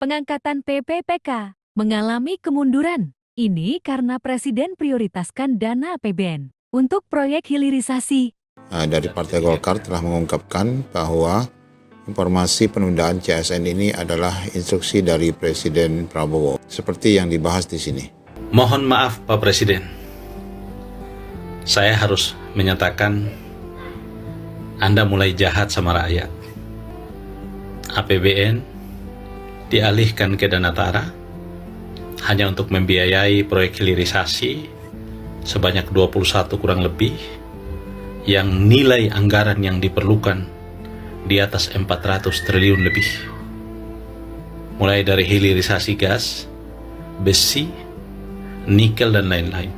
Pengangkatan PPPK mengalami kemunduran. Ini karena Presiden prioritaskan dana APBN untuk proyek hilirisasi. Dari Partai Golkar telah mengungkapkan bahwa informasi penundaan CSN ini adalah instruksi dari Presiden Prabowo, seperti yang dibahas di sini. Mohon maaf Pak Presiden, saya harus menyatakan Anda mulai jahat sama rakyat. APBN dialihkan ke Danatara hanya untuk membiayai proyek hilirisasi sebanyak 21 kurang lebih, yang nilai anggaran yang diperlukan di atas 400 triliun lebih. Mulai dari hilirisasi gas, besi, nikel dan lain-lain.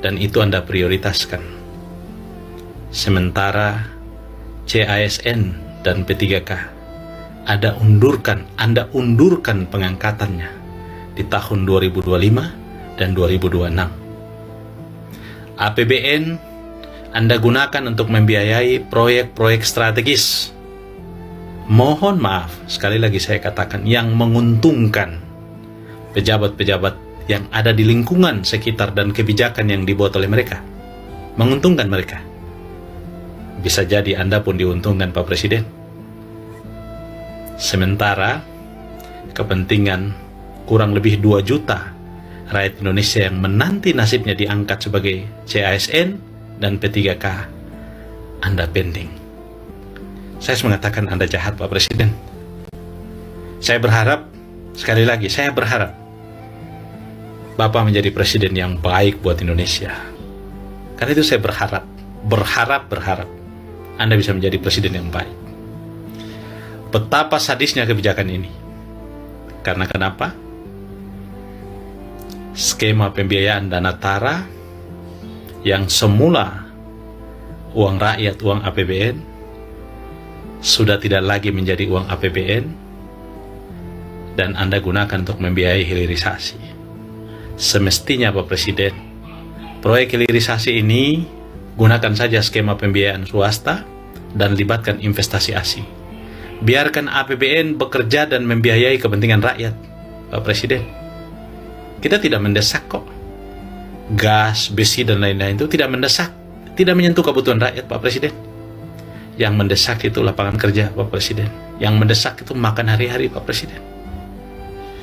Dan itu Anda prioritaskan. Sementara CASN dan P3K Anda undurkan pengangkatannya di tahun 2025 dan 2026. APBN Anda gunakan untuk membiayai proyek-proyek strategis. Mohon maaf, sekali lagi saya katakan, yang menguntungkan pejabat-pejabat yang ada di lingkungan sekitar dan kebijakan yang dibuat oleh mereka. Menguntungkan mereka. Bisa jadi Anda pun diuntungkan Pak Presiden. Sementara kepentingan kurang lebih 2 juta rakyat Indonesia yang menanti nasibnya diangkat sebagai CASN dan P3K, Anda pending. Saya harus mengatakan Anda jahat Pak Presiden. Saya berharap, sekali lagi, saya berharap Bapak menjadi presiden yang baik buat Indonesia. Karena itu saya berharap Anda bisa menjadi presiden yang baik. Betapa sadisnya kebijakan ini. Karena kenapa? Skema pembiayaan Danatara yang semula uang rakyat, uang APBN, sudah tidak lagi menjadi uang APBN dan Anda gunakan untuk membiayai hilirisasi. Semestinya Pak Presiden, proyek hilirisasi ini gunakan saja skema pembiayaan swasta dan libatkan investasi asing. Biarkan APBN bekerja dan membiayai kepentingan rakyat, Pak Presiden. Kita tidak mendesak kok. Gas, besi, dan lain-lain itu tidak mendesak. Tidak menyentuh kebutuhan rakyat, Pak Presiden. Yang mendesak itu lapangan kerja, Pak Presiden. Yang mendesak itu makan hari-hari, Pak Presiden.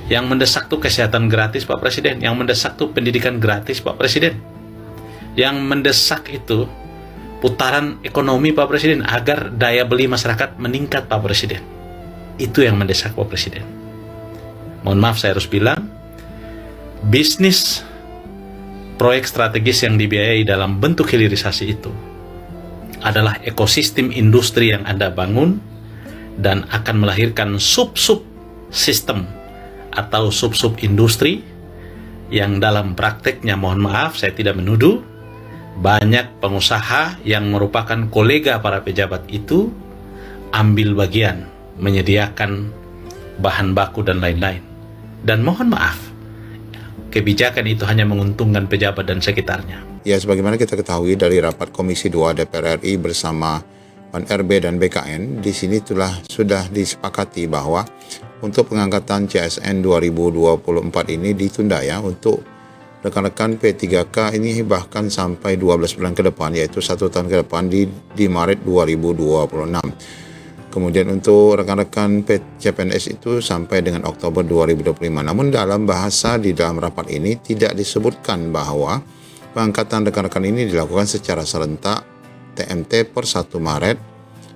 Yang mendesak itu kesehatan gratis, Pak Presiden. Yang mendesak itu pendidikan gratis, Pak Presiden. Yang mendesak itu putaran ekonomi, Pak Presiden, agar daya beli masyarakat meningkat, Pak Presiden. Itu yang mendesak, Pak Presiden. Mohon maaf saya harus bilang, bisnis proyek strategis yang dibiayai dalam bentuk hilirisasi itu adalah ekosistem industri yang Anda bangun dan akan melahirkan sub-sub sistem atau sub-sub industri yang dalam prakteknya, mohon maaf saya tidak menuduh, banyak pengusaha yang merupakan kolega para pejabat itu ambil bagian menyediakan bahan baku dan lain-lain. Dan mohon maaf, kebijakan itu hanya menguntungkan pejabat dan sekitarnya. Ya, sebagaimana kita ketahui dari rapat Komisi 2 DPR RI bersama PAN-RB dan BKN, di sini sudah disepakati bahwa untuk pengangkatan CSN 2024 ini ditunda ya, untuk rekan-rekan P3K ini bahkan sampai 12 bulan ke depan, yaitu 1 tahun ke depan di Maret 2026. Kemudian untuk rekan-rekan CPNS itu sampai dengan Oktober 2025. Namun dalam bahasa di dalam rapat ini tidak disebutkan bahwa pengangkatan rekan-rekan ini dilakukan secara serentak TMT per 1 Maret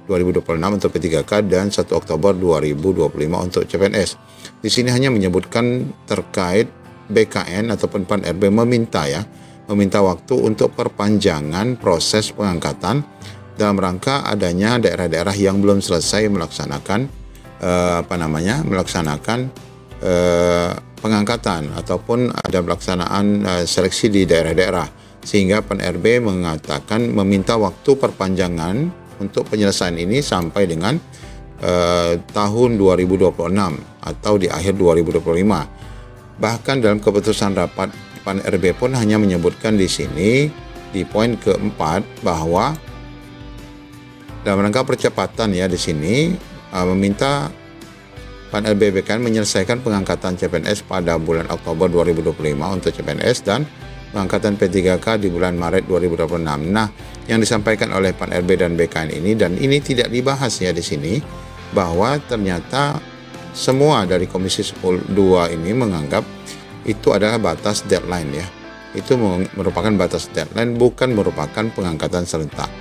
2026 untuk P3K dan 1 Oktober 2025 untuk CPNS. Di sini hanya menyebutkan terkait BKN ataupun PAN-RB meminta waktu untuk perpanjangan proses pengangkatan dalam rangka adanya daerah-daerah yang belum selesai melaksanakan pengangkatan ataupun ada pelaksanaan seleksi di daerah-daerah, sehingga PAN-RB mengatakan meminta waktu perpanjangan untuk penyelesaian ini sampai dengan tahun 2026 atau di akhir 2025. Bahkan dalam keputusan rapat PAN-RB pun hanya menyebutkan di sini di poin keempat bahwa dalam rangka percepatan ya di sini meminta PAN-RB BKN menyelesaikan pengangkatan CPNS pada bulan Oktober 2025 untuk CPNS dan pengangkatan P3K di bulan Maret 2026. Nah, yang disampaikan oleh PAN-RB dan BKN ini, dan ini tidak dibahas ya di sini, bahwa ternyata semua dari Komisi 2 ini menganggap itu adalah batas deadline ya. Itu merupakan batas deadline, bukan merupakan pengangkatan serentak.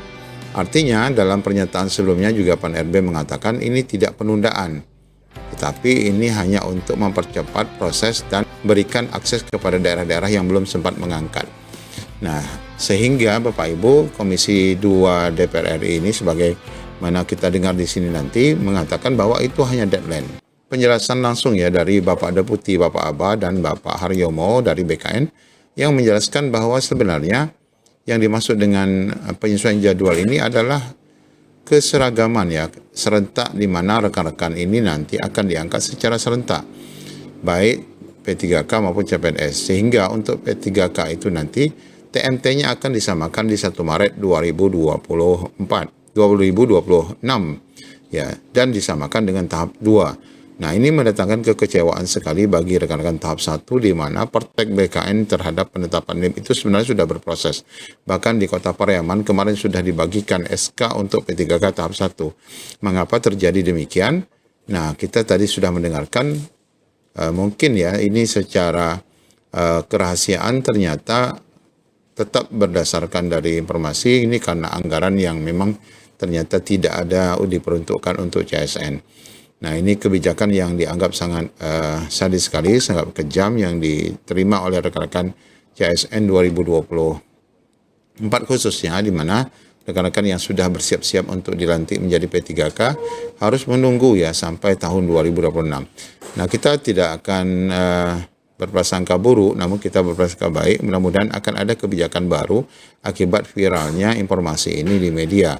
Artinya dalam pernyataan sebelumnya juga PAN-RB mengatakan ini tidak penundaan, tetapi ini hanya untuk mempercepat proses dan berikan akses kepada daerah-daerah yang belum sempat mengangkat. Nah, sehingga Bapak Ibu Komisi 2 DPR RI ini, sebagai mana kita dengar di sini nanti, mengatakan bahwa itu hanya deadline. Penjelasan langsung ya dari Bapak Deputi Bapak Aba dan Bapak Haryomo dari BKN yang menjelaskan bahwa sebenarnya yang dimaksud dengan penyesuaian jadwal ini adalah keseragaman ya, serentak, di mana rekan-rekan ini nanti akan diangkat secara serentak, baik P3K maupun CPNS. Sehingga untuk P3K itu nanti TMT-nya akan disamakan di 1 Maret 2026 ya, dan disamakan dengan tahap 2. Nah, ini mendatangkan kekecewaan sekali bagi rekan-rekan tahap 1, di mana Pertek BKN terhadap penetapan NIM itu sebenarnya sudah berproses. Bahkan di Kota Pariaman kemarin sudah dibagikan SK untuk P3K tahap 1. Mengapa terjadi demikian? Nah, kita tadi sudah mendengarkan mungkin ya ini secara kerahasiaan, ternyata tetap berdasarkan dari informasi ini karena anggaran yang memang ternyata tidak ada diperuntukkan untuk CSN. Nah, ini kebijakan yang dianggap sangat sadis sekali, sangat kejam yang diterima oleh rekan-rekan CSN 2024 khususnya, di mana rekan-rekan yang sudah bersiap-siap untuk dilantik menjadi P3K harus menunggu ya sampai tahun 2026. Nah, kita tidak akan berprasangka buruk, namun kita berprasangka baik. Mudah-mudahan akan ada kebijakan baru akibat viralnya informasi ini di media.